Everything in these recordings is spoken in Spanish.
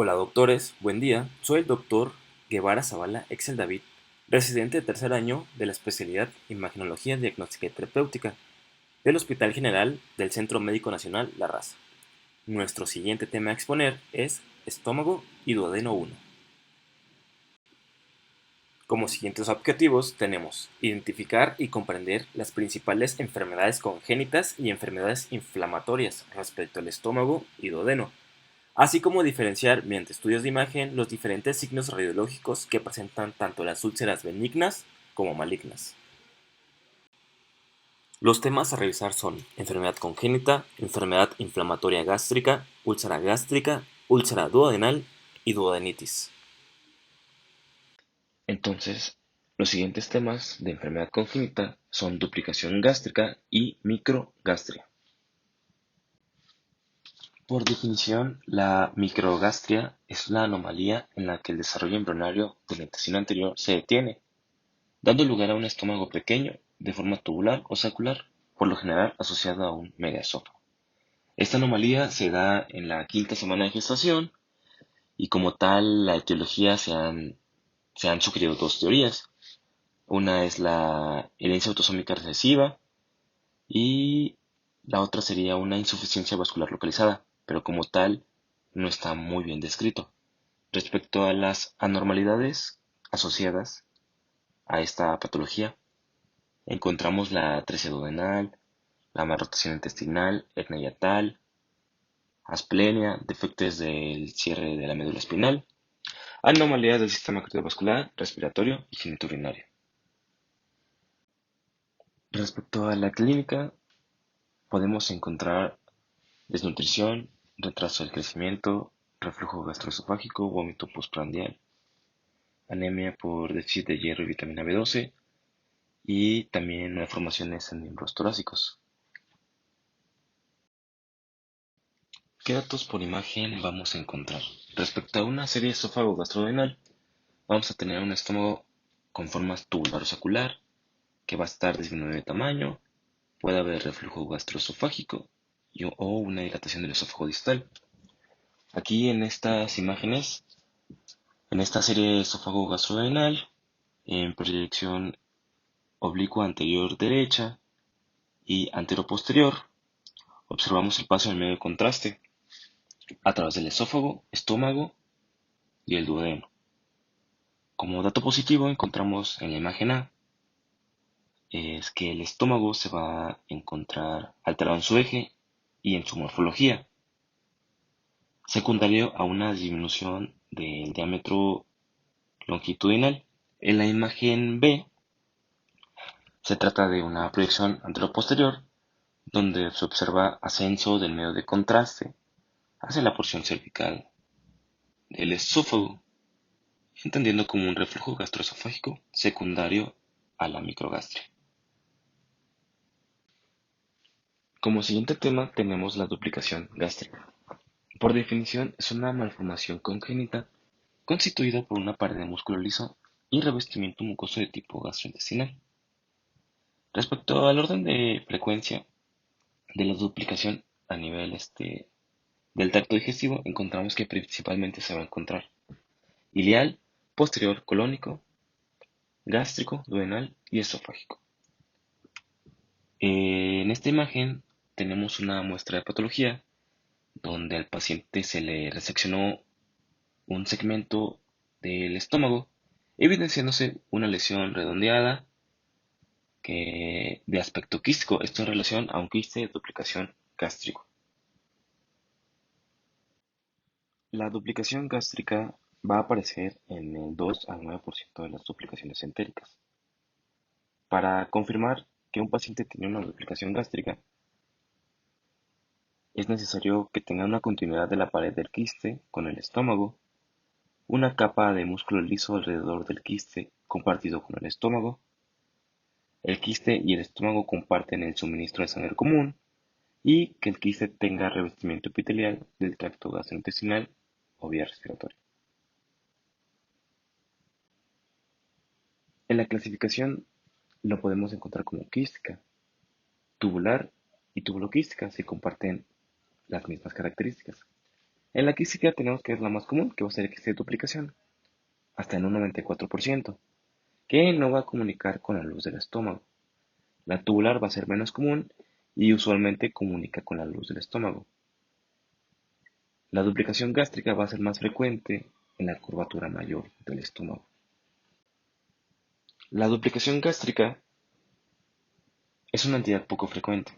Hola doctores, buen día. Soy el doctor Guevara Zavala Excel David, residente de tercer año de la especialidad Imagenología Diagnóstica y Terapéutica del Hospital General del Centro Médico Nacional La Raza. Nuestro siguiente tema a exponer es estómago y duodeno 1. Como siguientes objetivos tenemos identificar y comprender las principales enfermedades congénitas y enfermedades inflamatorias respecto al estómago y duodeno, así como diferenciar mediante estudios de imagen los diferentes signos radiológicos que presentan tanto las úlceras benignas como malignas. Los temas a revisar son enfermedad congénita, enfermedad inflamatoria gástrica, úlcera duodenal y duodenitis. Entonces, los siguientes temas de enfermedad congénita son duplicación gástrica y microgastria. Por definición, la microgastria es la anomalía en la que el desarrollo embrionario del intestino anterior se detiene, dando lugar a un estómago pequeño, de forma tubular o sacular, por lo general asociado a un megaesófago. Esta anomalía se da en la quinta semana de gestación y como tal la etiología se han sugerido dos teorías. Una es la herencia autosómica recesiva y la otra sería una insuficiencia vascular localizada, pero como tal no está muy bien descrito. Respecto a las anormalidades asociadas a esta patología, encontramos la atresia duodenal, la malrotación intestinal, hernia hiatal, asplenia, defectos del cierre de la médula espinal, anomalías del sistema cardiovascular, respiratorio y genitourinario. Respecto a la clínica, podemos encontrar desnutrición, retraso del crecimiento, reflujo gastroesofágico, vómito postprandial, anemia por déficit de hierro y vitamina B12 y también malformaciones en miembros torácicos. ¿Qué datos por imagen vamos a encontrar? Respecto a una serie esófago-gastrodenal, vamos a tener un estómago con forma tubular o sacular, que va a estar disminuido de tamaño, puede haber reflujo gastroesofágico o una dilatación del esófago distal. Aquí en estas imágenes, en esta serie esófago-gastrodenal, en proyección oblicua anterior derecha y antero-posterior, observamos el paso del medio de contraste a través del esófago, estómago y el duodeno. Como dato positivo encontramos en la imagen A es que el estómago se va a encontrar alterado en su eje y en su morfología, secundario a una disminución del diámetro longitudinal. En la imagen B se trata de una proyección anteroposterior donde se observa ascenso del medio de contraste hacia la porción cervical del esófago, entendiendo como un reflujo gastroesofágico secundario a la microgastria. Como siguiente tema tenemos la duplicación gástrica. Por definición es una malformación congénita constituida por una pared de músculo liso y revestimiento mucoso de tipo gastrointestinal. Respecto al orden de frecuencia de la duplicación a nivel del tracto digestivo, encontramos que principalmente se va a encontrar ileal, posterior colónico, gástrico, duodenal y esofágico. En esta imagen tenemos una muestra de patología donde al paciente se le reseccionó un segmento del estómago, evidenciándose una lesión redondeada de aspecto quístico, esto en relación a un quiste de duplicación gástrico. La duplicación gástrica va a aparecer en el 2 al 9% de las duplicaciones entéricas. Para confirmar que un paciente tiene una duplicación gástrica, es necesario que tenga una continuidad de la pared del quiste con el estómago, una capa de músculo liso alrededor del quiste compartido con el estómago. El quiste y el estómago comparten el suministro de sangre común y que el quiste tenga revestimiento epitelial del tracto gastrointestinal o vía respiratoria. En la clasificación lo podemos encontrar como quística, tubular y tubuloquística, si comparten las mismas características. En la quística tenemos que es la más común, que va a ser quiste de duplicación, hasta en un 94%, que no va a comunicar con la luz del estómago. La tubular va a ser menos común y usualmente comunica con la luz del estómago. La duplicación gástrica va a ser más frecuente en la curvatura mayor del estómago. La duplicación gástrica es una entidad poco frecuente.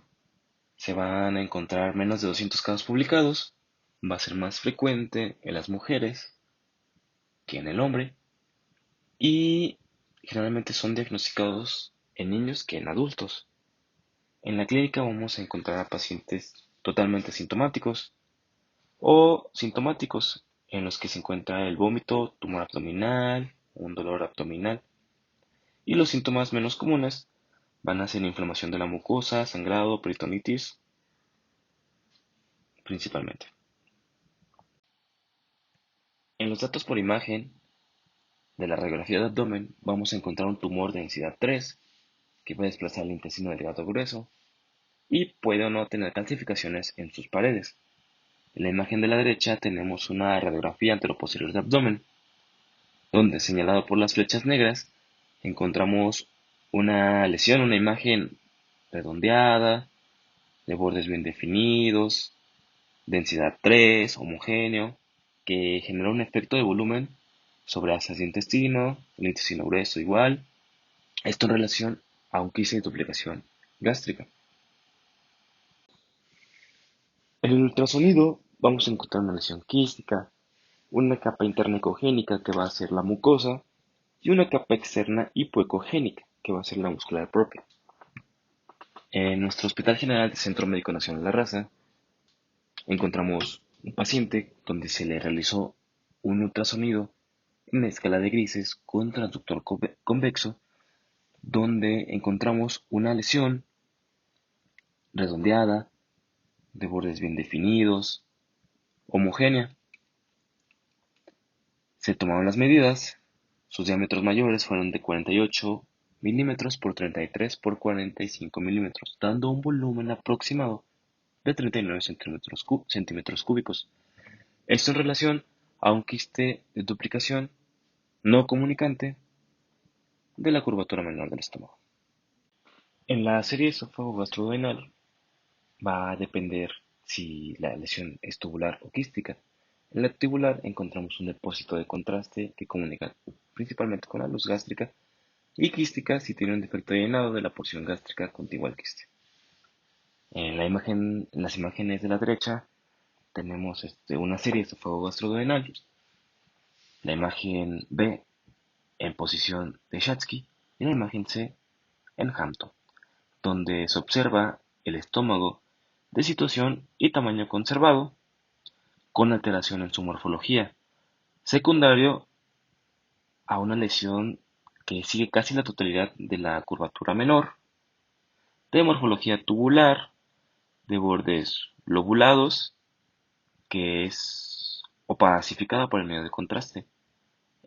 Se van a encontrar menos de 200 casos publicados. Va a ser más frecuente en las mujeres que en el hombre. Y generalmente son diagnosticados en niños que en adultos. En la clínica vamos a encontrar a pacientes totalmente asintomáticos o sintomáticos en los que se encuentra el vómito, tumor abdominal, un dolor abdominal. Y los síntomas menos comunes van a ser inflamación de la mucosa, sangrado, peritonitis, principalmente. En los datos por imagen de la radiografía de abdomen vamos a encontrar un tumor de densidad 3 que puede desplazar el intestino delgado grueso y puede o no tener calcificaciones en sus paredes. En la imagen de la derecha tenemos una radiografía anteroposterior de abdomen, donde señalado por las flechas negras encontramos una lesión, una imagen redondeada, de bordes bien definidos, densidad 3, homogéneo, que genera un efecto de volumen sobre asas de intestino, el intestino grueso igual, esto en relación a un quiste de duplicación gástrica. En el ultrasonido vamos a encontrar una lesión quística, una capa interna ecogénica que va a ser la mucosa y una capa externa hipoecogénica que va a ser la muscular propia. En nuestro Hospital General de Centro Médico Nacional La Raza encontramos un paciente donde se le realizó un ultrasonido en escala de grises con transductor convexo, donde encontramos una lesión redondeada, de bordes bien definidos, homogénea. Se tomaron las medidas, sus diámetros mayores fueron de 48 milímetros por 33 por 45 milímetros, dando un volumen aproximado de 39 centímetros cúbicos. Esto en relación a un quiste de duplicación no comunicante de la curvatura menor del estómago. En la serie esófago-gastroduodenal va a depender si la lesión es tubular o quística. En la tubular encontramos un depósito de contraste que comunica principalmente con la luz gástrica y quística si tiene un defecto de llenado de la porción gástrica contigua al quiste. En las imágenes de la derecha tenemos una serie esófago-gastroduodenal, la imagen B en posición de Shatsky y la imagen C en Hampton, donde se observa el estómago de situación y tamaño conservado con alteración en su morfología, secundario a una lesión que sigue casi la totalidad de la curvatura menor, de morfología tubular, de bordes lobulados, que es opacificada por el medio de contraste,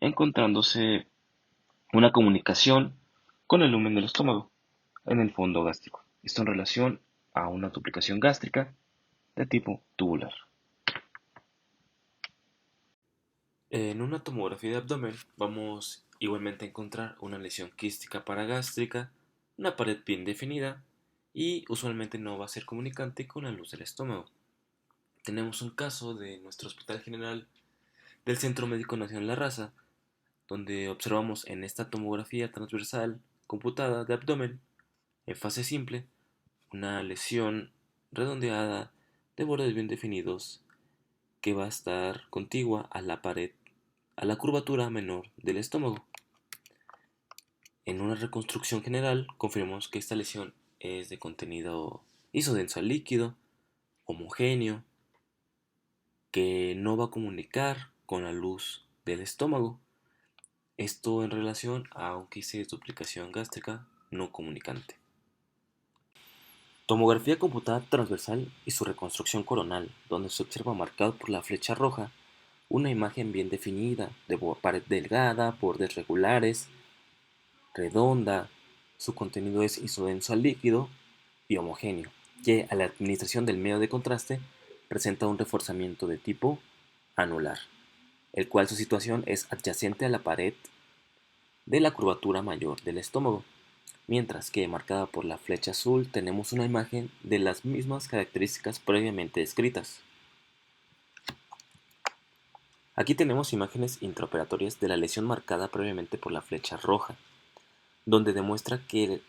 encontrándose una comunicación con el lumen del estómago en el fondo gástrico. Esto en relación a una duplicación gástrica de tipo tubular. En una tomografía de abdomen vamos igualmente a encontrar una lesión quística paragástrica, una pared bien definida y usualmente no va a ser comunicante con la luz del estómago. Tenemos un caso de nuestro Hospital General del Centro Médico Nacional La Raza, donde observamos en esta tomografía transversal computada de abdomen, en fase simple, una lesión redondeada de bordes bien definidos que va a estar contigua a la pared, a la curvatura menor del estómago. En una reconstrucción general, confirmamos que esta lesión es de contenido isodenso al líquido, homogéneo, que no va a comunicar con la luz del estómago. Esto en relación a un quiste de duplicación gástrica no comunicante. Tomografía computada transversal y su reconstrucción coronal, donde se observa marcado por la flecha roja una imagen bien definida, de pared delgada, bordes regulares, redonda, su contenido es isodenso al líquido y homogéneo, que a la administración del medio de contraste presenta un reforzamiento de tipo anular, el cual su situación es adyacente a la pared de la curvatura mayor del estómago, mientras que marcada por la flecha azul tenemos una imagen de las mismas características previamente descritas. Aquí tenemos imágenes intraoperatorias de la lesión marcada previamente por la flecha roja, donde demuestra que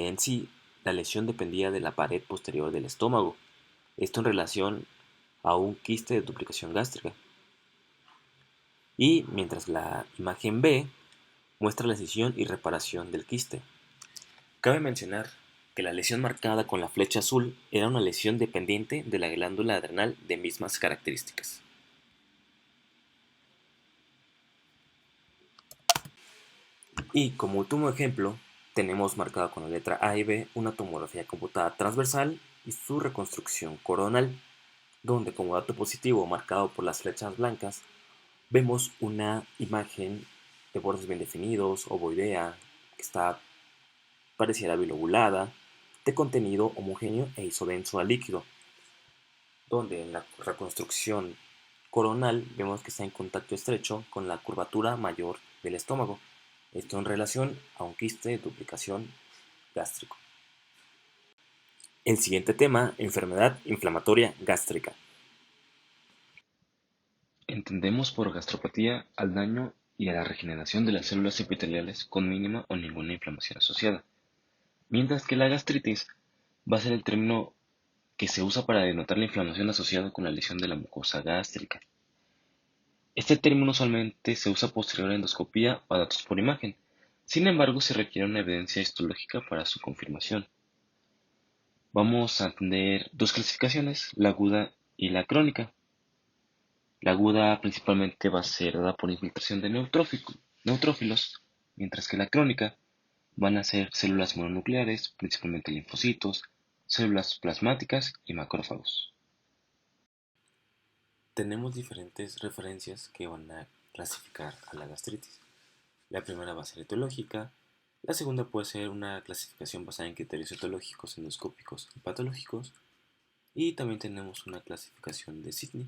en sí la lesión dependía de la pared posterior del estómago, esto en relación a un quiste de duplicación gástrica. Y mientras la imagen B muestra la escisión y reparación del quiste. Cabe mencionar que la lesión marcada con la flecha azul era una lesión dependiente de la glándula adrenal de mismas características. Y como último ejemplo, tenemos marcado con la letra A y B una tomografía computada transversal y su reconstrucción coronal, donde como dato positivo marcado por las flechas blancas, vemos una imagen de bordes bien definidos, ovoidea, que está pareciera bilobulada, de contenido homogéneo e isodenso a líquido, donde en la reconstrucción coronal vemos que está en contacto estrecho con la curvatura mayor del estómago, esto en relación a un quiste de duplicación gástrico. El siguiente tema, enfermedad inflamatoria gástrica. Entendemos por gastropatía al daño y a la regeneración de las células epiteliales con mínima o ninguna inflamación asociada, mientras que la gastritis va a ser el término que se usa para denotar la inflamación asociada con la lesión de la mucosa gástrica. Este término usualmente se usa posterior a endoscopía o a datos por imagen. Sin embargo, se requiere una evidencia histológica para su confirmación. Vamos a entender dos clasificaciones, la aguda y la crónica. La aguda principalmente va a ser dada por infiltración de neutrófilos, mientras que la crónica van a ser células mononucleares, principalmente linfocitos, células plasmáticas y macrófagos. Tenemos diferentes referencias que van a clasificar a la gastritis. La primera va a ser etiológica, la segunda puede ser una clasificación basada en criterios etiológicos, endoscópicos y patológicos, y también tenemos una clasificación de Sidney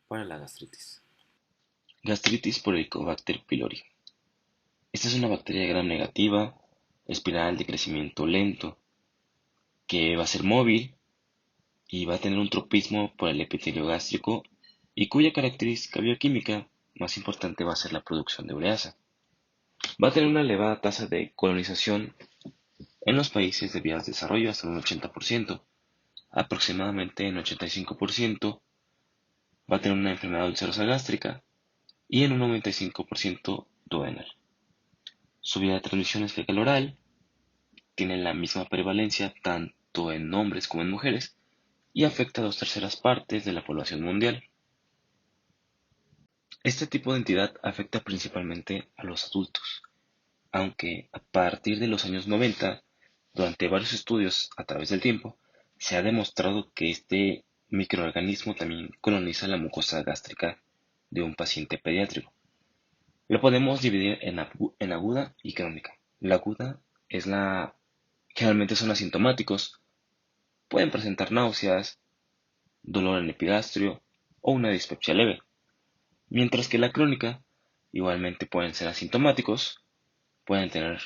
para la gastritis. Gastritis por Helicobacter pylori. Esta es una bacteria gram negativa, espiral de crecimiento lento, que va a ser móvil y va a tener un tropismo por el epitelio gástrico y cuya característica bioquímica más importante va a ser la producción de ureasa. Va a tener una elevada tasa de colonización en los países de vías de desarrollo hasta un 80%, aproximadamente en 85% va a tener una enfermedad ulcerosa gástrica y en un 95% duodenal. Su vía de transmisión es fecal oral, tiene la misma prevalencia tanto en hombres como en mujeres y afecta a 2/3 de la población mundial. Este tipo de entidad afecta principalmente a los adultos, aunque a partir de los años 90, durante varios estudios a través del tiempo, se ha demostrado que este microorganismo también coloniza la mucosa gástrica de un paciente pediátrico. Lo podemos dividir en aguda y crónica. La aguda es generalmente son asintomáticos, pueden presentar náuseas, dolor en el epigastrio o una dispepsia leve, mientras que la crónica igualmente pueden ser asintomáticos, pueden tener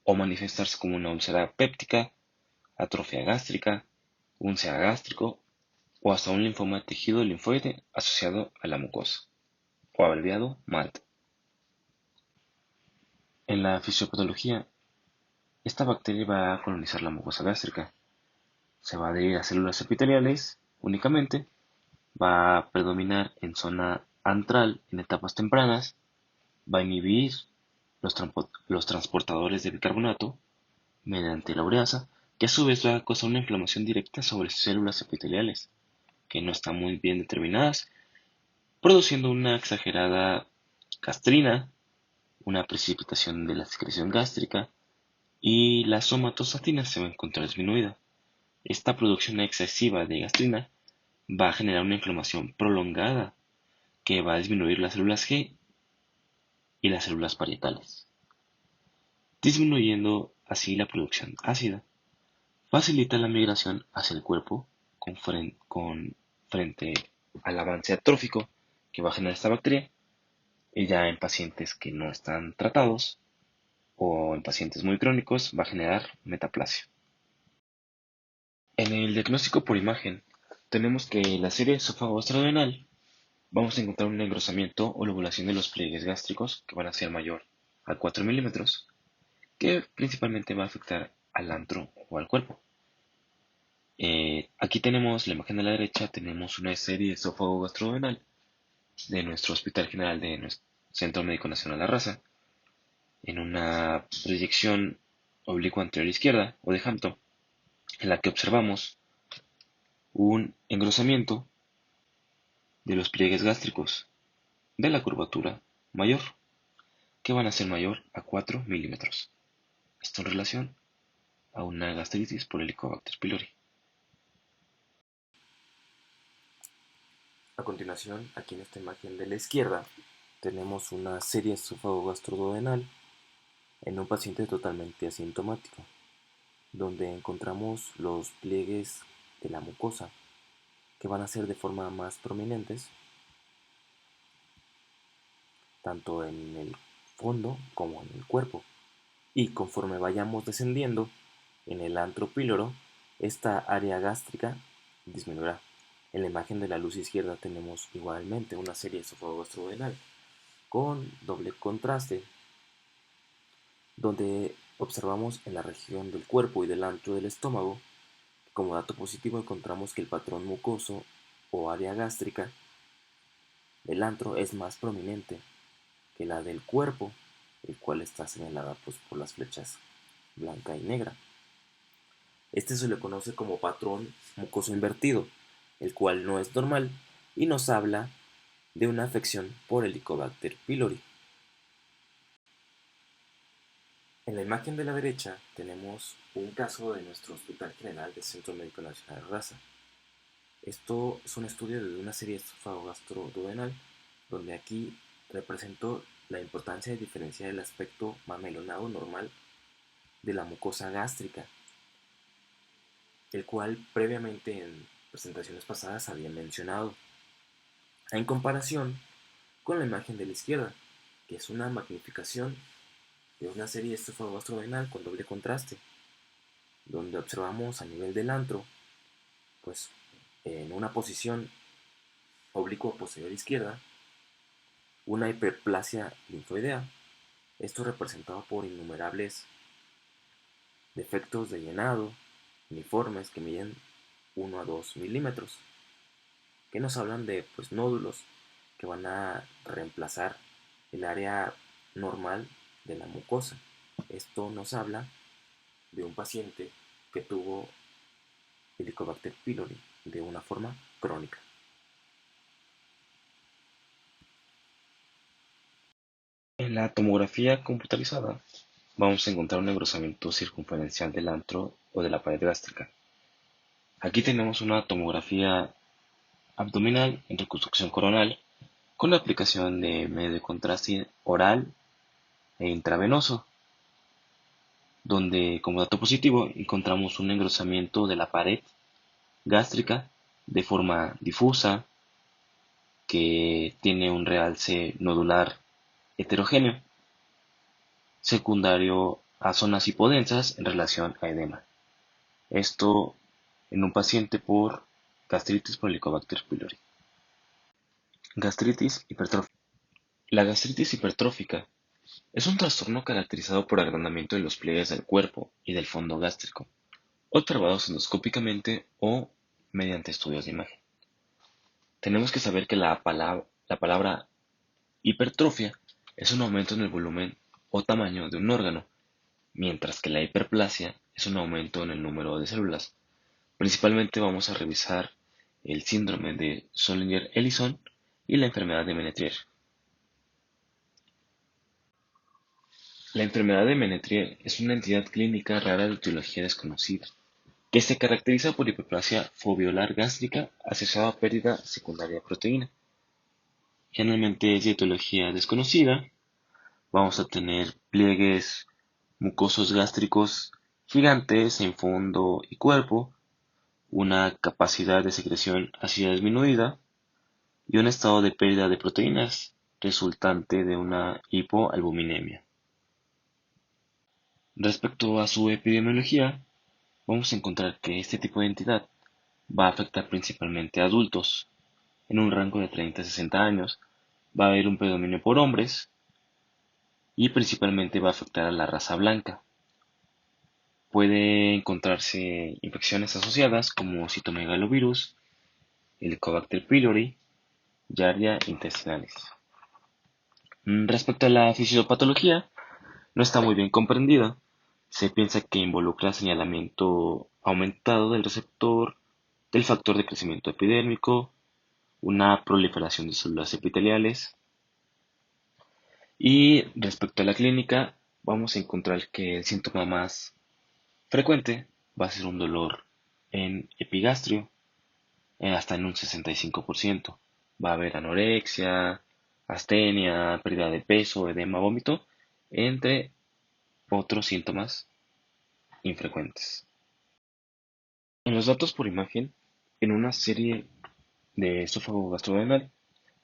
o manifestarse como una úlcera péptica, atrofia gástrica, un SEA gástrico o hasta un linfoma de tejido linfoide asociado a la mucosa, o abreviado MALT. En la fisiopatología, esta bacteria va a colonizar la mucosa gástrica, se va a adherir a células epiteliales únicamente, va a predominar en zona antral en etapas tempranas, va a inhibir los transportadores de bicarbonato mediante la ureasa, que a su vez va a causar una inflamación directa sobre células epiteliales, que no están muy bien determinadas, produciendo una exagerada gastrina, una precipitación de la secreción gástrica y la somatostatina se va a encontrar disminuida. Esta producción excesiva de gastrina va a generar una inflamación prolongada que va a disminuir las células G y las células parietales, disminuyendo así la producción ácida. Facilita la migración hacia el cuerpo con frente al avance atrófico que va a generar esta bacteria, y ya en pacientes que no están tratados o en pacientes muy crónicos va a generar metaplasia. En el diagnóstico por imagen tenemos que en la serie esófago-gastrodenal vamos a encontrar un engrosamiento o lobulación de los pliegues gástricos que van a ser mayor a 4 milímetros, que principalmente va a afectar al antro o al cuerpo. Aquí tenemos la imagen de la derecha, tenemos una serie esófago-gastrodenal de nuestro Hospital General de nuestro Centro Médico Nacional La Raza, en una proyección oblicua anterior izquierda o de Hampton, en la que observamos un engrosamiento de los pliegues gástricos de la curvatura mayor, que van a ser mayor a 4 milímetros. Esto en relación a una gastritis por Helicobacter pylori. A continuación, aquí en esta imagen de la izquierda, tenemos una serie esófago-gastroduodenal en un paciente totalmente asintomático, donde encontramos los pliegues de la mucosa, que van a ser de forma más prominentes, tanto en el fondo como en el cuerpo. Y conforme vayamos descendiendo en el antro píloro, esta área gástrica disminuirá. En la imagen de la luz izquierda tenemos igualmente una serie esófago-gastroduodenal con doble contraste, donde observamos en la región del cuerpo y del antro del estómago. Como dato positivo encontramos que el patrón mucoso o área gástrica del antro es más prominente que la del cuerpo, el cual está señalada pues, por las flechas blanca y negra. Este se le conoce como patrón mucoso invertido, el cual no es normal y nos habla de una afección por Helicobacter pylori. En la imagen de la derecha tenemos un caso de nuestro Hospital General del Centro Médico Nacional de Raza. Esto es un estudio de una serie esófago-gastroduodenal, donde aquí representó la importancia de diferenciar el aspecto mamelonado normal de la mucosa gástrica, el cual previamente en presentaciones pasadas había mencionado, en comparación con la imagen de la izquierda, que es una magnificación de una serie esófago-gastroduodenal con doble contraste, donde observamos a nivel del antro, pues en una posición oblicua posterior izquierda, una hiperplasia linfoidea, esto representado por innumerables defectos de llenado uniformes que miden 1 a 2 milímetros, que nos hablan de pues, nódulos que van a reemplazar el área normal de la mucosa. Esto nos habla de un paciente que tuvo Helicobacter pylori de una forma crónica. En la tomografía computarizada vamos a encontrar un engrosamiento circunferencial del antro o de la pared gástrica. Aquí tenemos una tomografía abdominal en reconstrucción coronal con la aplicación de medio de contraste oral e intravenoso, donde como dato positivo encontramos un engrosamiento de la pared gástrica de forma difusa que tiene un realce nodular heterogéneo, secundario a zonas hipodensas en relación a edema. Esto en un paciente por gastritis por Helicobacter pylori. Gastritis hipertrófica. La gastritis hipertrófica es un trastorno caracterizado por agrandamiento de los pliegues del cuerpo y del fondo gástrico, observados endoscópicamente o mediante estudios de imagen. Tenemos que saber que la palabra hipertrofia es un aumento en el volumen o tamaño de un órgano, mientras que la hiperplasia es un aumento en el número de células. Principalmente vamos a revisar el síndrome de Zollinger-Ellison y la enfermedad de Menetrier. La enfermedad de Menetrier es una entidad clínica rara de etiología desconocida, que se caracteriza por hiperplasia foveolar gástrica asociada a pérdida secundaria de proteína. Generalmente es de etiología desconocida. Vamos a tener pliegues mucosos gástricos gigantes en fondo y cuerpo, una capacidad de secreción ácida disminuida, y un estado de pérdida de proteínas resultante de una hipoalbuminemia. Respecto a su epidemiología, vamos a encontrar que este tipo de entidad va a afectar principalmente a adultos. En un rango de 30 a 60 años va a haber un predominio por hombres y principalmente va a afectar a la raza blanca. Puede encontrarse infecciones asociadas como citomegalovirus, Helicobacter pylori, Giardia intestinalis. Respecto a la fisiopatología, no está muy bien comprendida. Se piensa que involucra señalamiento aumentado del receptor, del factor de crecimiento epidérmico, una proliferación de células epiteliales. Y respecto a la clínica, vamos a encontrar que el síntoma más frecuente va a ser un dolor en epigastrio, hasta en un 65%. Va a haber anorexia, astenia, pérdida de peso, edema, vómito, entre otros síntomas infrecuentes. En los datos por imagen, en una serie de esófago gastrodental,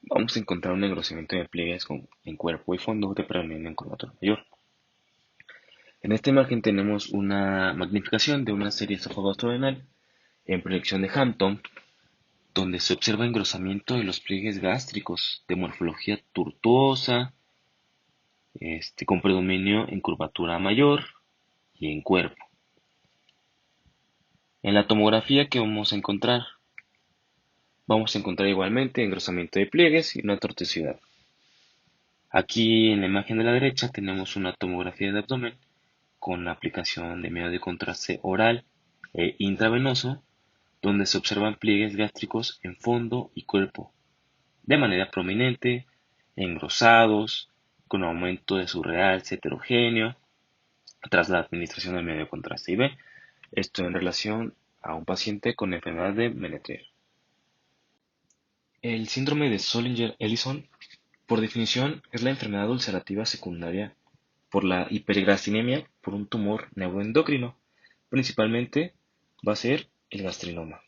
vamos a encontrar un engrosamiento de pliegues en cuerpo y fondo de predominio en curvatura mayor. En esta imagen tenemos una magnificación de una serie esófago gastrodental en proyección de Hampton, donde se observa engrosamiento de los pliegues gástricos de morfología tortuosa, con predominio en curvatura mayor y en cuerpo. En la tomografía que vamos a encontrar igualmente engrosamiento de pliegues y una tortuosidad. Aquí en la imagen de la derecha tenemos una tomografía de abdomen con la aplicación de medio de contraste oral e intravenoso, donde se observan pliegues gástricos en fondo y cuerpo, de manera prominente, engrosados, con aumento de su realce heterogéneo, tras la administración del medio de contraste. Y B, esto en relación a un paciente con enfermedad de Menetrier. El síndrome de Zollinger-Ellison, por definición, es la enfermedad ulcerativa secundaria por la hiperglacinemia por un tumor neuroendocrino. Principalmente va a ser el gastrinoma.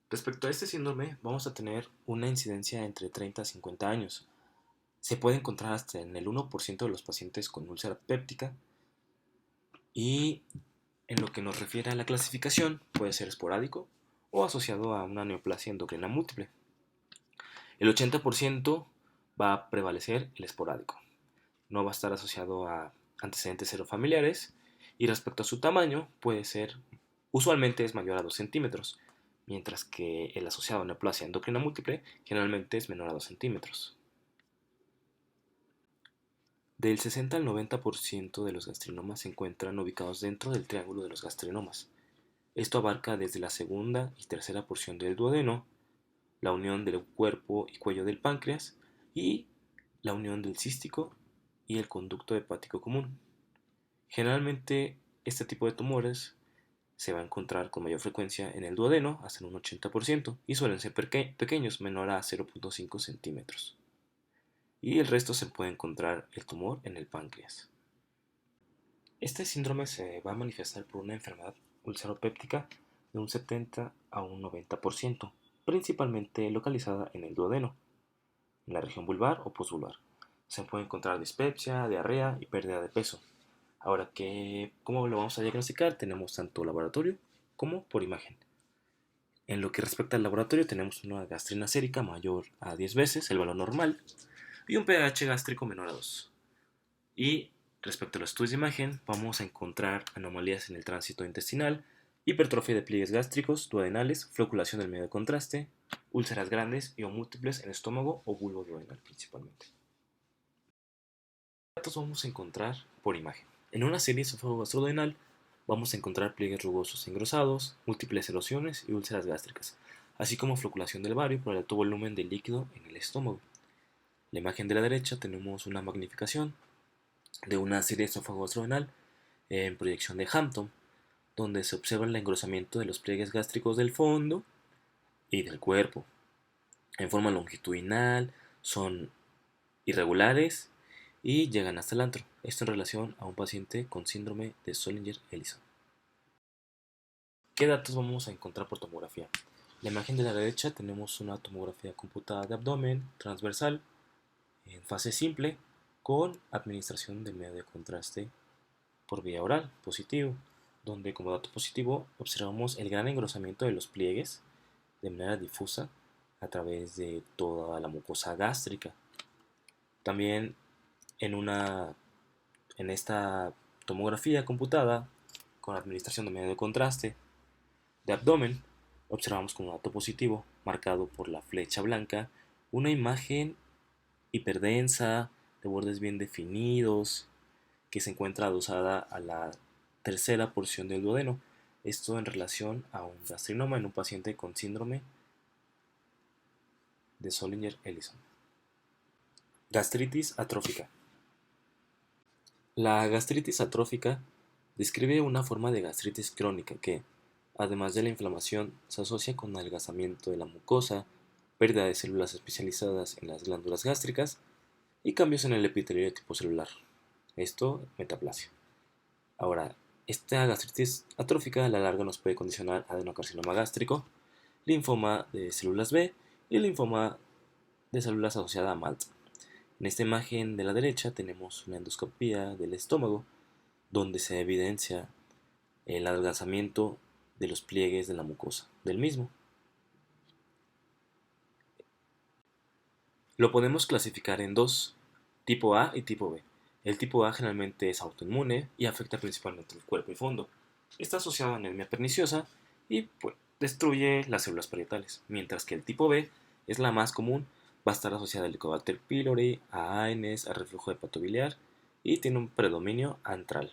Respecto a este síndrome, vamos a tener una incidencia entre 30 a 50 años. Se puede encontrar hasta en el 1% de los pacientes con úlcera péptica y en lo que nos refiere a la clasificación puede ser esporádico o asociado a una neoplasia endocrina múltiple. El 80% va a prevalecer el esporádico. No va a estar asociado a antecedentes serofamiliares y respecto a su tamaño puede ser, usualmente es mayor a 2 centímetros, mientras que el asociado a neoplasia endocrina múltiple generalmente es menor a 2 centímetros. Del 60 al 90% de los gastrinomas se encuentran ubicados dentro del triángulo de los gastrinomas. Esto abarca desde la segunda y tercera porción del duodeno, la unión del cuerpo y cuello del páncreas y la unión del cístico y el conducto hepático común. Generalmente este tipo de tumores se va a encontrar con mayor frecuencia en el duodeno, hasta en un 80%, y suelen ser pequeños, menor a 0.5 centímetros. Y el resto se puede encontrar el tumor en el páncreas. Este síndrome se va a manifestar por una enfermedad ulceropéptica de un 70 a un 90%, principalmente localizada en el duodeno, en la región vulvar o posvulvar. Se puede encontrar dispepsia, diarrea y pérdida de peso. Ahora, ¿cómo lo vamos a diagnosticar? Tenemos tanto laboratorio como por imagen. En lo que respecta al laboratorio, tenemos una gastrina sérica mayor a 10 veces el valor normal y un pH gástrico menor a 2. Y respecto a los estudios de imagen, vamos a encontrar anomalías en el tránsito intestinal, hipertrofia de pliegues gástricos, duodenales, floculación del medio de contraste, úlceras grandes y o múltiples en estómago o bulbo duodenal principalmente. ¿Qué datos vamos a encontrar por imagen? En una serie esófago-gastroduodenal vamos a encontrar pliegues rugosos engrosados, múltiples erosiones y úlceras gástricas, así como floculación del bario por el alto volumen de líquido en el estómago. En la imagen de la derecha tenemos una magnificación de una serie esófago-gastroduodenal en proyección de Hampton, donde se observa el engrosamiento de los pliegues gástricos del fondo y del cuerpo. En forma longitudinal, son irregulares y llegan hasta el antro. Esto en relación a un paciente con síndrome de Zollinger-Ellison. ¿Qué datos vamos a encontrar por tomografía? La imagen de la derecha tenemos una tomografía computada de abdomen transversal en fase simple con administración del medio de contraste por vía oral positivo, donde como dato positivo observamos el gran engrosamiento de los pliegues de manera difusa a través de toda la mucosa gástrica. También en, una, en esta tomografía computada con administración de medio de contraste de abdomen, observamos como dato positivo, marcado por la flecha blanca, una imagen hiperdensa, de bordes bien definidos, que se encuentra adosada a la tercera porción del duodeno. Esto en relación a un gastrinoma en un paciente con síndrome de Zollinger-Ellison. Gastritis atrófica. La gastritis atrófica describe una forma de gastritis crónica que, además de la inflamación, se asocia con adelgazamiento de la mucosa, pérdida de células especializadas en las glándulas gástricas y cambios en el epitelio de tipo celular. Esto, metaplasia. Ahora, esta gastritis atrófica a la larga nos puede condicionar adenocarcinoma gástrico, linfoma de células B y linfoma de células asociada a MALT. En esta imagen de la derecha tenemos una endoscopía del estómago donde se evidencia el adelgazamiento de los pliegues de la mucosa del mismo. Lo podemos clasificar en dos, tipo A y tipo B. El tipo A generalmente es autoinmune y afecta principalmente el cuerpo y fondo. Está asociado a anemia perniciosa y pues, destruye las células parietales, mientras que el tipo B es la más común, va a estar asociada al Helicobacter pylori, a ANS, a reflujo hepatobiliar y tiene un predominio antral.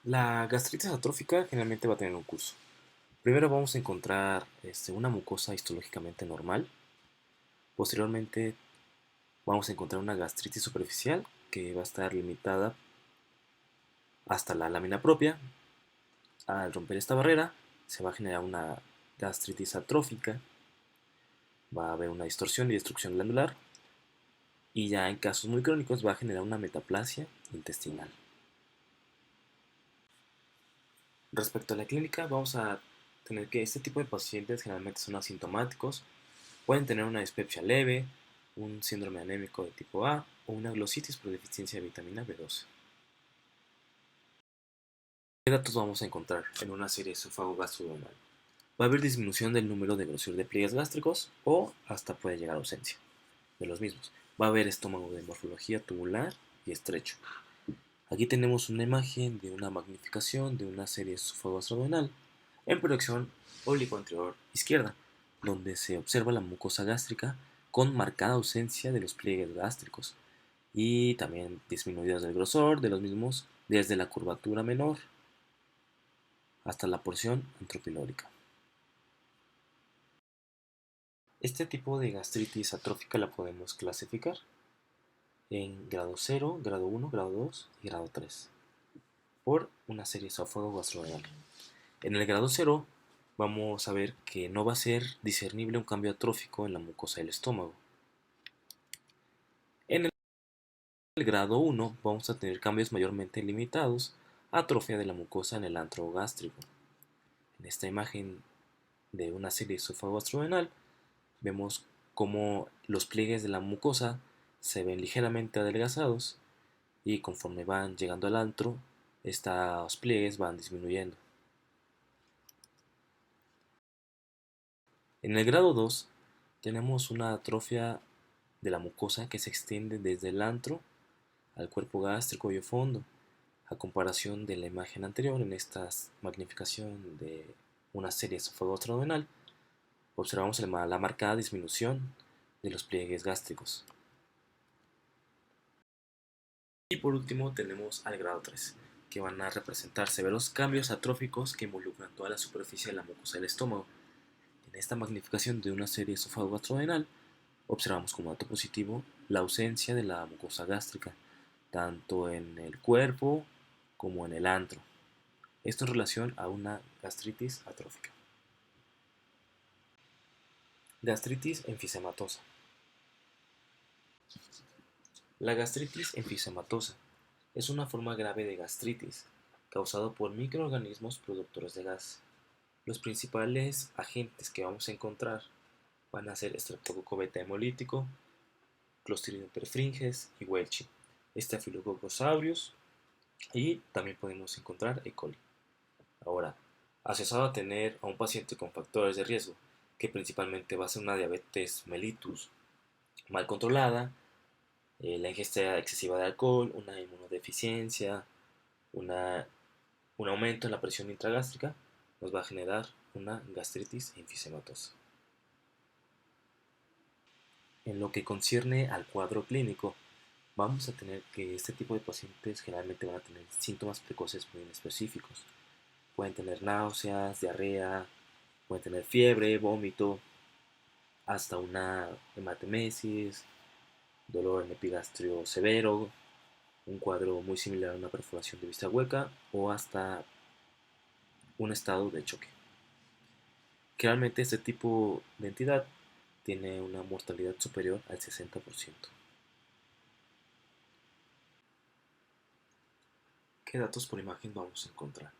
La gastritis atrófica generalmente va a tener un curso. Primero vamos a encontrar una mucosa histológicamente normal. Posteriormente vamos a encontrar una gastritis superficial que va a estar limitada hasta la lámina propia. Al romper esta barrera se va a generar una gastritis atrófica, va a haber una distorsión y destrucción glandular y ya en casos muy crónicos va a generar una metaplasia intestinal. Respecto a la clínica, vamos a tener que este tipo de pacientes generalmente son asintomáticos, pueden tener una dispepsia leve, un síndrome anémico de tipo A o una glositis por deficiencia de vitamina B12. ¿Qué datos vamos a encontrar en una serie esófago-gastroduodenal? Va a haber disminución del número de grosor de pliegues gástricos o hasta puede llegar a ausencia de los mismos. Va a haber estómago de morfología tubular y estrecho. Aquí tenemos una imagen de una magnificación de una serie esófago-gastroduodenal en proyección oblicuo-anterior izquierda, donde se observa la mucosa gástrica con marcada ausencia de los pliegues gástricos y también disminuidas del grosor de los mismos desde la curvatura menor hasta la porción antropilórica. Este tipo de gastritis atrófica la podemos clasificar en grado 0, grado 1, grado 2 y grado 3 por una serie esófago-gastroduodenal. En el grado 0 vamos a ver que no va a ser discernible un cambio atrófico en la mucosa del estómago. En el grado 1 vamos a tener cambios mayormente limitados a atrofia de la mucosa en el antro gástrico. En esta imagen de una serie esófago-gastroduodenal vemos cómo los pliegues de la mucosa se ven ligeramente adelgazados y conforme van llegando al antro, estos pliegues van disminuyendo. En el grado 2 tenemos una atrofia de la mucosa que se extiende desde el antro al cuerpo gástrico y fondo, a comparación de la imagen anterior en esta magnificación de una serie esofagostrodenal, observamos la marcada disminución de los pliegues gástricos. Y por último tenemos al grado 3, que van a representar severos cambios atróficos que involucran toda la superficie de la mucosa del estómago. En esta magnificación de una serie esofágico-gastrodenal observamos como dato positivo la ausencia de la mucosa gástrica, tanto en el cuerpo como en el antro. Esto en relación a una gastritis atrófica. Gastritis enfisematosa. La gastritis enfisematosa es una forma grave de gastritis causada por microorganismos productores de gas. Los principales agentes que vamos a encontrar van a ser Streptococcus beta hemolítico, Clostridium perfringens y Welchii, Staphylococcus aureus y también podemos encontrar E. coli. Ahora, asociado a tener a un paciente con factores de riesgo, que principalmente va a ser una diabetes mellitus mal controlada, la ingesta excesiva de alcohol, una inmunodeficiencia, una, un aumento en la presión intragástrica, nos va a generar una gastritis enfisematosa. En lo que concierne al cuadro clínico, vamos a tener que este tipo de pacientes generalmente van a tener síntomas precoces muy específicos. Pueden tener náuseas, diarrea, pueden tener fiebre, vómito, hasta una hematemesis, dolor en epigastrio severo, un cuadro muy similar a una perforación de vista hueca o hasta un estado de choque. Generalmente este tipo de entidad tiene una mortalidad superior al 60%. ¿Qué datos por imagen vamos a encontrar?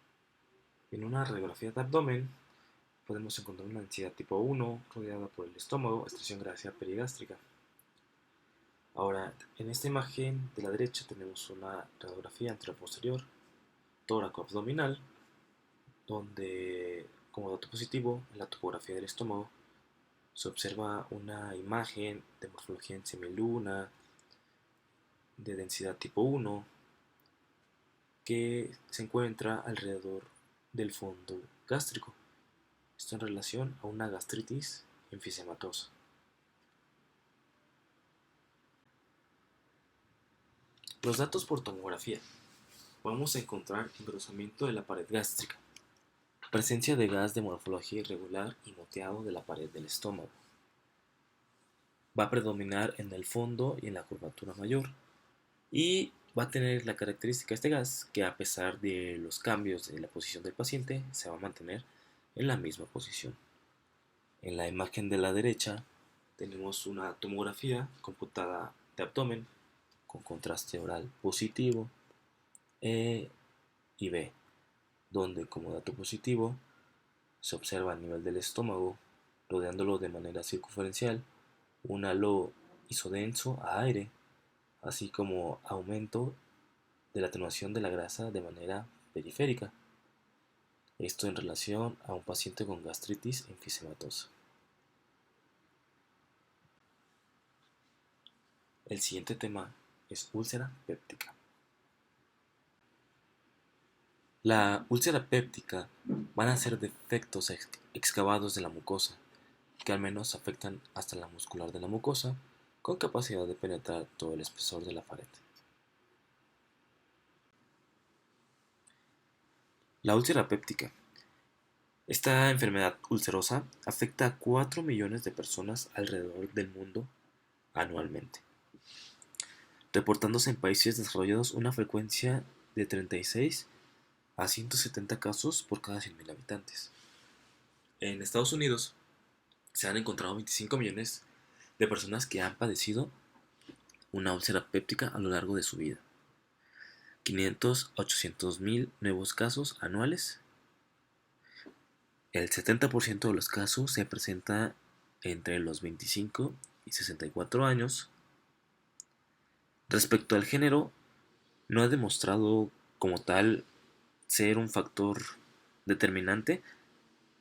En una radiografía de abdomen podemos encontrar una densidad tipo 1 rodeada por el estómago, extracción gracias perigástrica. Ahora, en esta imagen de la derecha tenemos una radiografía anteroposterior tóraco abdominal, donde como dato positivo en la topografía del estómago se observa una imagen de morfología en semiluna, de densidad tipo 1, que se encuentra alrededor del fondo gástrico. Esto en relación a una gastritis enfisematosa. Los datos por tomografía. Vamos a encontrar engrosamiento de la pared gástrica, presencia de gas de morfología irregular y moteado de la pared del estómago. Va a predominar en el fondo y en la curvatura mayor. Y va a tener la característica de este gas que a pesar de los cambios de la posición del paciente, se va a mantener en la misma posición. En la imagen de la derecha tenemos una tomografía computada de abdomen con contraste oral positivo E y B, donde como dato positivo se observa a nivel del estómago, rodeándolo de manera circunferencial, un halo isodenso a aire, así como aumento de la atenuación de la grasa de manera periférica. Esto en relación a un paciente con gastritis enfisematosa. El siguiente tema es úlcera péptica. La úlcera péptica van a ser defectos excavados de la mucosa, que al menos afectan hasta la muscular de la mucosa, con capacidad de penetrar todo el espesor de la pared. La úlcera péptica. Esta enfermedad ulcerosa afecta a 4 millones de personas alrededor del mundo anualmente, reportándose en países desarrollados una frecuencia de 36 a 170 casos por cada 100.000 habitantes. En Estados Unidos se han encontrado 25 millones de personas que han padecido una úlcera péptica a lo largo de su vida. 500 a 800 mil nuevos casos anuales. El 70% de los casos se presenta entre los 25 y 64 años. Respecto al género, no ha demostrado como tal ser un factor determinante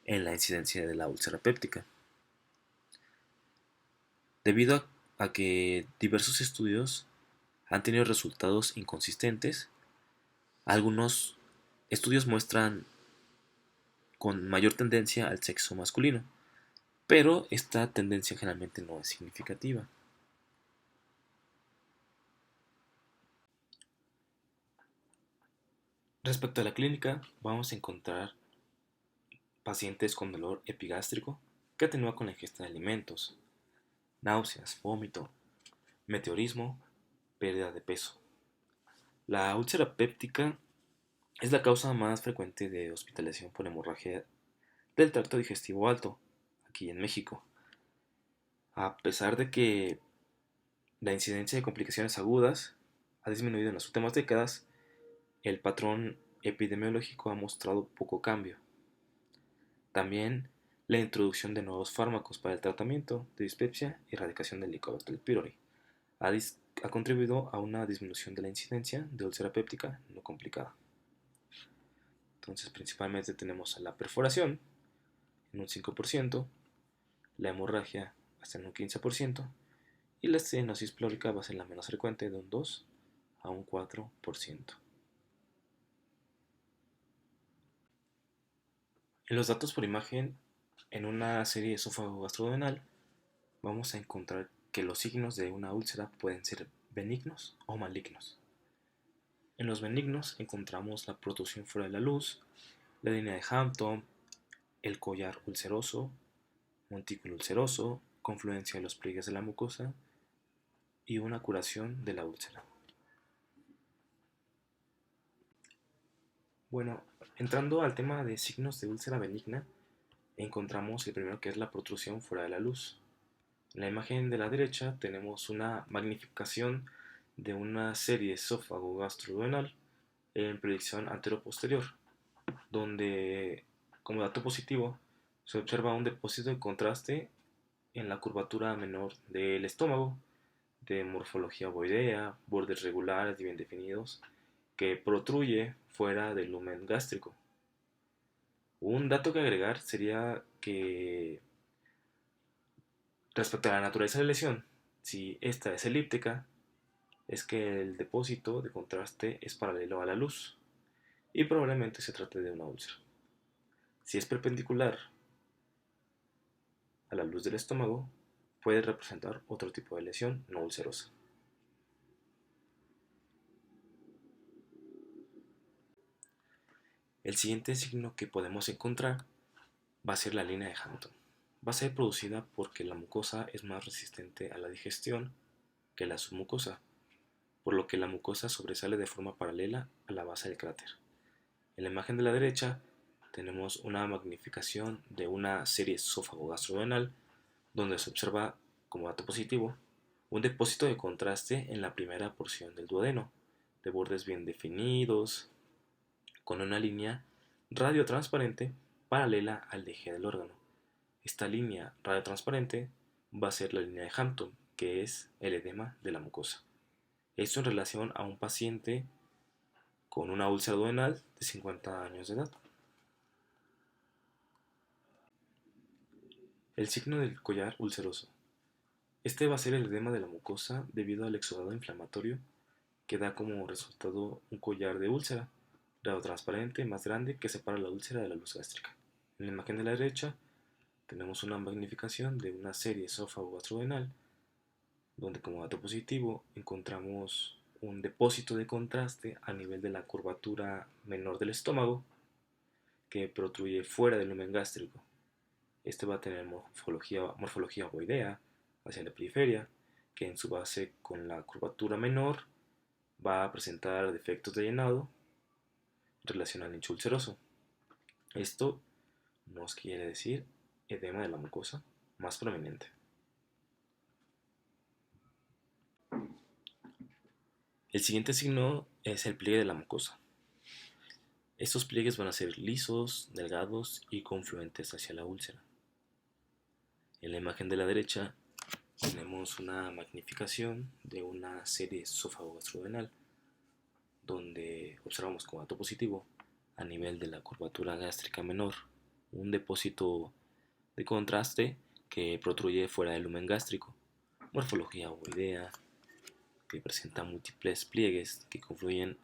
en la incidencia de la úlcera péptica, debido a que diversos estudios han tenido resultados inconsistentes. Algunos estudios muestran con mayor tendencia al sexo masculino, pero esta tendencia generalmente no es significativa. Respecto a la clínica, vamos a encontrar pacientes con dolor epigástrico que atenúa con la ingesta de alimentos, náuseas, vómito, meteorismo, pérdida de peso. La úlcera péptica es la causa más frecuente de hospitalización por hemorragia del tracto digestivo alto, aquí en México. A pesar de que la incidencia de complicaciones agudas ha disminuido en las últimas décadas, el patrón epidemiológico ha mostrado poco cambio. También la introducción de nuevos fármacos para el tratamiento de dispepsia y erradicación del Helicobacter pylori ha contribuido a una disminución de la incidencia de úlcera péptica no complicada. Entonces, principalmente tenemos la perforación en un 5%, la hemorragia hasta en un 15% y la estenosis plórica va a ser la menos frecuente de un 2 a un 4%. En los datos por imagen, en una serie esófago-gastroduodenal, vamos a encontrar que los signos de una úlcera pueden ser benignos o malignos. En los benignos encontramos la protrusión fuera de la luz, la línea de Hampton, el collar ulceroso, montículo ulceroso, confluencia de los pliegues de la mucosa y una curación de la úlcera. Bueno, entrando al tema de signos de úlcera benigna, encontramos el primero, que es la protrusión fuera de la luz. En la imagen de la derecha tenemos una magnificación de una serie esófago-gastroduodenal en proyección antero-posterior, donde, como dato positivo, se observa un depósito de contraste en la curvatura menor del estómago, de morfología ovoidea, bordes regulares y bien definidos, que protruye fuera del lumen gástrico. Un dato que agregar sería que, respecto a la naturaleza de la lesión, si esta es elíptica, es que el depósito de contraste es paralelo a la luz y probablemente se trate de una úlcera. Si es perpendicular a la luz del estómago, puede representar otro tipo de lesión no ulcerosa. El siguiente signo que podemos encontrar va a ser la línea de Hampton. Va a ser producida porque la mucosa es más resistente a la digestión que la submucosa, por lo que la mucosa sobresale de forma paralela a la base del cráter. En la imagen de la derecha tenemos una magnificación de una serie esófago-gastroduodenal donde se observa, como dato positivo, un depósito de contraste en la primera porción del duodeno, de bordes bien definidos, con una línea radiotransparente paralela al eje del órgano. Esta línea radiotransparente va a ser la línea de Hampton, que es el edema de la mucosa. Esto en relación a un paciente con una úlcera duodenal de 50 años de edad. El signo del collar ulceroso. Este va a ser el edema de la mucosa debido al exudado inflamatorio que da como resultado un collar de úlcera transparente más grande que separa la úlcera de la luz gástrica. En la imagen de la derecha tenemos una magnificación de una serie esófago-gastroduodenal donde, como dato positivo, encontramos un depósito de contraste a nivel de la curvatura menor del estómago que protruye fuera del lumen gástrico. Este va a tener morfología ovoidea hacia la periferia, que en su base con la curvatura menor va a presentar defectos de llenado en relación al nicho ulceroso. Esto nos quiere decir edema de la mucosa más prominente. El siguiente signo es el pliegue de la mucosa. Estos pliegues van a ser lisos, delgados y confluentes hacia la úlcera. En la imagen de la derecha tenemos una magnificación de una serie esófago-gastroduodenal donde observamos como dato positivo, a nivel de la curvatura gástrica menor, un depósito de contraste que protruye fuera del lumen gástrico, morfología ovoidea, que presenta múltiples pliegues que confluyen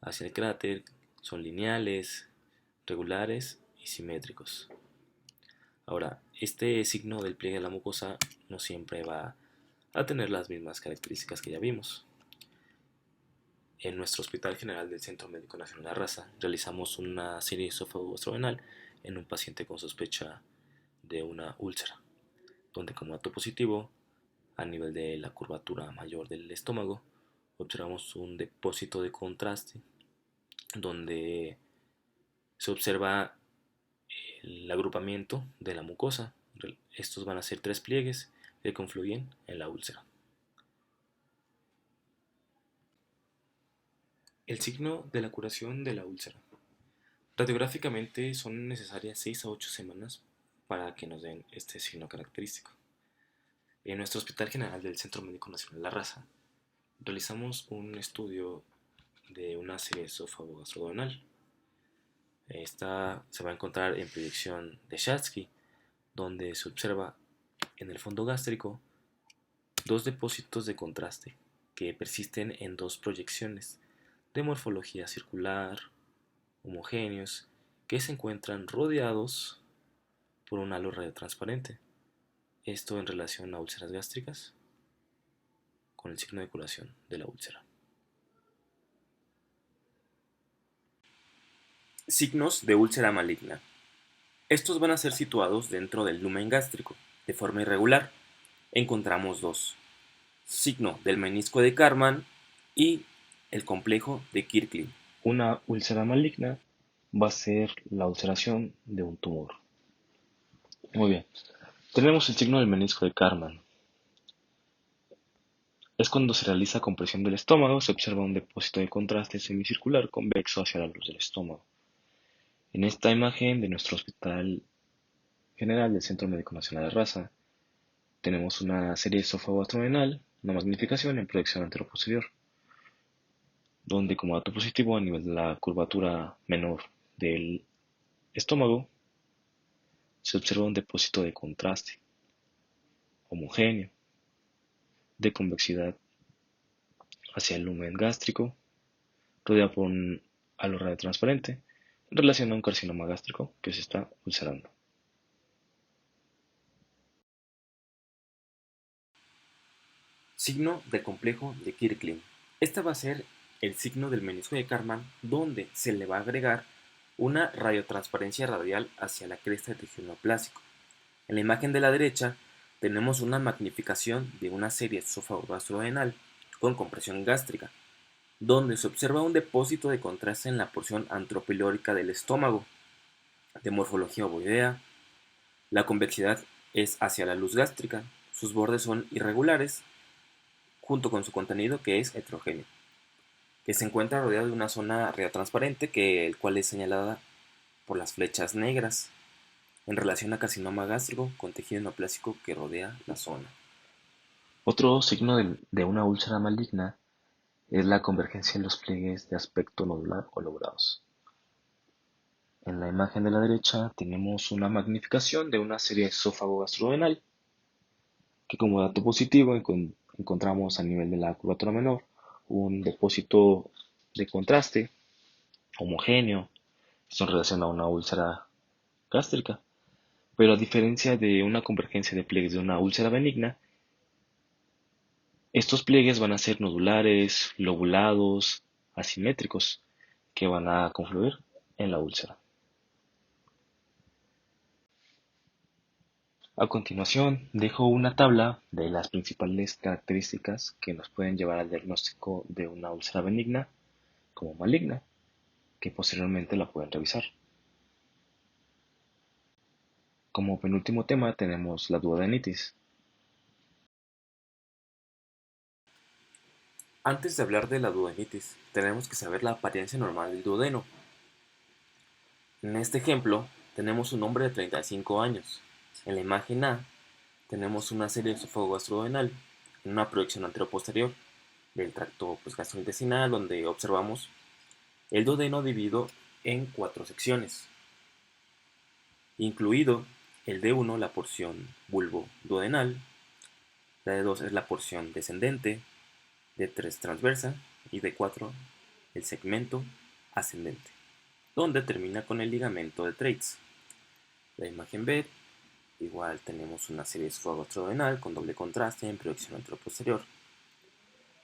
hacia el cráter, son lineales, regulares y simétricos. Ahora, este signo del pliegue de la mucosa no siempre va a tener las mismas características que ya vimos. En nuestro Hospital General del Centro Médico Nacional La Raza realizamos una serie esófago-gastroduodenal en un paciente con sospecha de una úlcera, donde como dato positivo, a nivel de la curvatura mayor del estómago, observamos un depósito de contraste donde se observa el agrupamiento de la mucosa. Estos van a ser 3 pliegues que confluyen en la úlcera. El signo de la curación de la úlcera. Radiográficamente son necesarias 6 a 8 semanas para que nos den este signo característico. En nuestro Hospital General del Centro Médico Nacional La Raza, realizamos un estudio de una serie esófago-gastroduodenal. Esta se va a encontrar en proyección de Shatsky, donde se observa en el fondo gástrico dos depósitos de contraste que persisten en dos proyecciones de morfología circular, homogéneos, que se encuentran rodeados por un halo radiotransparente. Esto en relación a úlceras gástricas con el signo de curación de la úlcera. Signos de úlcera maligna. Estos van a ser situados dentro del lumen gástrico, de forma irregular. Encontramos dos: signo del menisco de Karman y el complejo de Kirklin. Una úlcera maligna va a ser la ulceración de un tumor. Muy bien. Tenemos el signo del menisco de Karman. Es cuando se realiza compresión del estómago, se observa un depósito de contraste semicircular convexo hacia la luz del estómago. En esta imagen de nuestro Hospital General del Centro Médico Nacional de Raza, tenemos una serie esófago-abdominal, una magnificación en proyección anteroposterior, donde como dato positivo a nivel de la curvatura menor del estómago se observa un depósito de contraste homogéneo de convexidad hacia el lumen gástrico, rodeado por un halo radiotransparente en relación a un carcinoma gástrico que se está ulcerando. Signo del complejo de Kirklin. Este va a ser el signo del menisco de Karman, donde se le va a agregar una radiotransparencia radial hacia la cresta del tejido neoplásico. En la imagen de la derecha tenemos una magnificación de una serie esófago-gastrodenal con compresión gástrica, donde se observa un depósito de contraste en la porción antropilórica del estómago, de morfología ovoidea. La convexidad es hacia la luz gástrica, sus bordes son irregulares, junto con su contenido que es heterogéneo, que se encuentra rodeado de una zona transparente, el cual es señalada por las flechas negras en relación a carcinoma gástrico con tejido neoplásico que rodea la zona. Otro signo de una úlcera maligna es la convergencia en los pliegues de aspecto nodular o lobrados. En la imagen de la derecha tenemos una magnificación de una serie esófago-gastrodenal que como dato positivo encontramos a nivel de la curvatura menor un depósito de contraste homogéneo, esto en relación a una úlcera gástrica, pero a diferencia de una convergencia de pliegues de una úlcera benigna, estos pliegues van a ser nodulares, lobulados, asimétricos, que van a confluir en la úlcera. A continuación, dejo una tabla de las principales características que nos pueden llevar al diagnóstico de una úlcera benigna como maligna, que posteriormente la pueden revisar. Como penúltimo tema tenemos la duodenitis. Antes de hablar de la duodenitis, tenemos que saber la apariencia normal del duodeno. En este ejemplo, tenemos un hombre de 35 años. En la imagen A, tenemos una serie de esófago gastroduodenal en una proyección anteroposterior del tracto gastrointestinal, donde observamos el duodeno dividido en 4 secciones, incluido el D1, la porción bulbo-duodenal, la D2 es la porción descendente, D3 transversa y D4 el segmento ascendente, donde termina con el ligamento de Treitz. La imagen B, igual tenemos una serie de esófago gastroduodenal con doble contraste en proyección anteroposterior,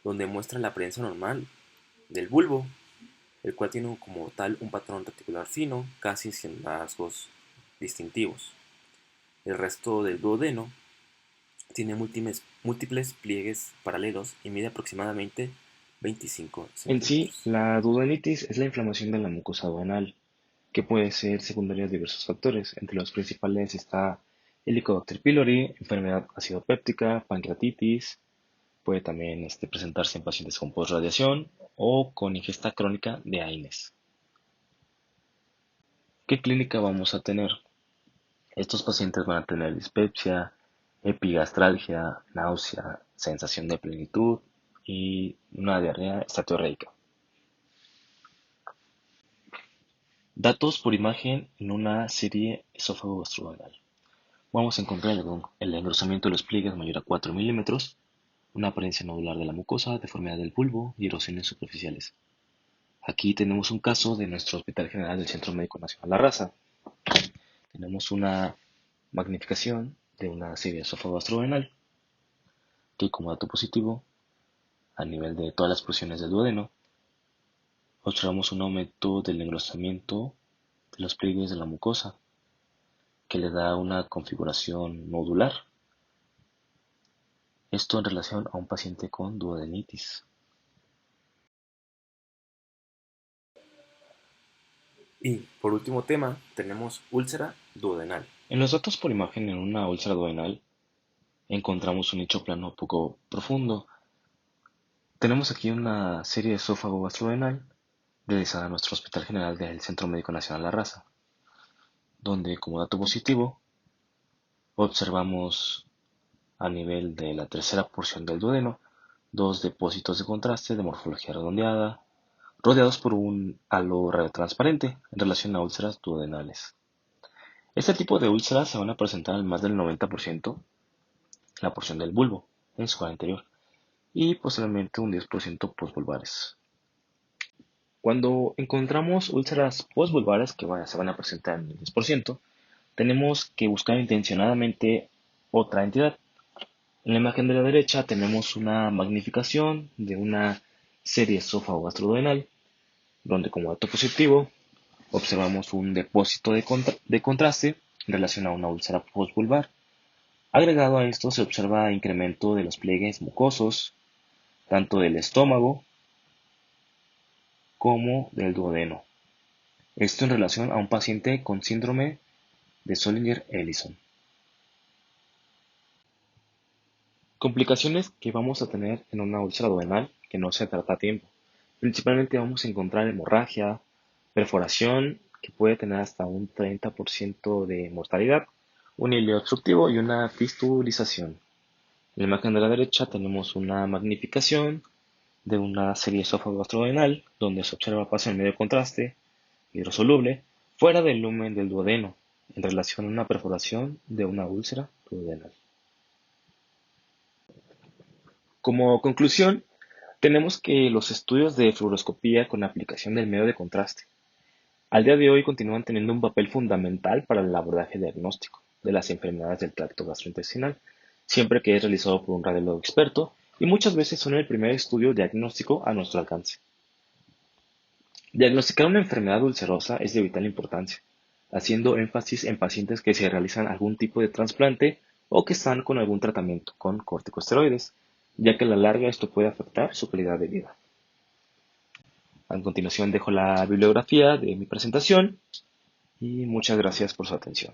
donde muestra la apariencia normal del bulbo, el cual tiene como tal un patrón reticular fino, casi sin rasgos distintivos. El resto del duodeno tiene múltiples pliegues paralelos y mide aproximadamente 25 En sí, centímetros. la duodenitis es la inflamación de la mucosa duodenal, que puede ser secundaria a diversos factores. Entre los principales está Helicobacter pylori, enfermedad acidopéptica, pancreatitis, puede también presentarse en pacientes con posradiación o con ingesta crónica de AINES. ¿Qué clínica vamos a tener? Estos pacientes van a tener dispepsia, epigastralgia, náusea, sensación de plenitud y una diarrea estatorreica. Datos por imagen en una serie esófago-gastroduodenal. Vamos a encontrar el engrosamiento de los pliegues mayor a 4 milímetros, una apariencia nodular de la mucosa, deformidad del bulbo y erosiones superficiales. Aquí tenemos un caso de nuestro Hospital General del Centro Médico Nacional La Raza. Tenemos una magnificación de una serie esófago-gastroduodenal que, como dato positivo, a nivel de todas las porciones del duodeno, observamos un aumento del engrosamiento de los pliegues de la mucosa, que le da una configuración nodular. Esto en relación a un paciente con duodenitis. Y por último tema, tenemos úlcera duodenal. En los datos por imagen en una úlcera duodenal encontramos un nicho plano poco profundo. Tenemos aquí una serie de esófago gastrodenal realizada en nuestro Hospital General del Centro Médico Nacional La Raza, donde como dato positivo observamos a nivel de la tercera porción del duodeno dos depósitos de contraste de morfología redondeada, rodeados por un halo radiotransparente en relación a úlceras duodenales. Este tipo de úlceras se van a presentar en más del 90% en la porción del bulbo, en su cara interior, y posteriormente un 10% postvulvares. Cuando encontramos úlceras postvulvares que se van a presentar en el 10%, tenemos que buscar intencionadamente otra entidad. En la imagen de la derecha tenemos una magnificación de una serie esófago-gastroduodenal, donde como dato positivo observamos un depósito de contraste en relación a una úlcera postvulvar. Agregado a esto se observa incremento de los pliegues mucosos, tanto del estómago como del duodeno. Esto en relación a un paciente con síndrome de Zollinger-Ellison. Complicaciones que vamos a tener en una úlcera duodenal que no se trata a tiempo. Principalmente vamos a encontrar hemorragia, perforación, que puede tener hasta un 30% de mortalidad, un hilo obstructivo y una fistulización. En la imagen de la derecha tenemos una magnificación de una serie esófago-gastroduodenal, donde se observa paso en medio contraste, hidrosoluble, fuera del lumen del duodeno, en relación a una perforación de una úlcera duodenal. Como conclusión, tenemos que los estudios de fluoroscopía con aplicación del medio de contraste al día de hoy continúan teniendo un papel fundamental para el abordaje diagnóstico de las enfermedades del tracto gastrointestinal, siempre que es realizado por un radiólogo experto y muchas veces son el primer estudio diagnóstico a nuestro alcance. Diagnosticar una enfermedad ulcerosa es de vital importancia, haciendo énfasis en pacientes que se realizan algún tipo de trasplante o que están con algún tratamiento con corticosteroides, ya que a la larga esto puede afectar su calidad de vida. A continuación dejo la bibliografía de mi presentación y muchas gracias por su atención.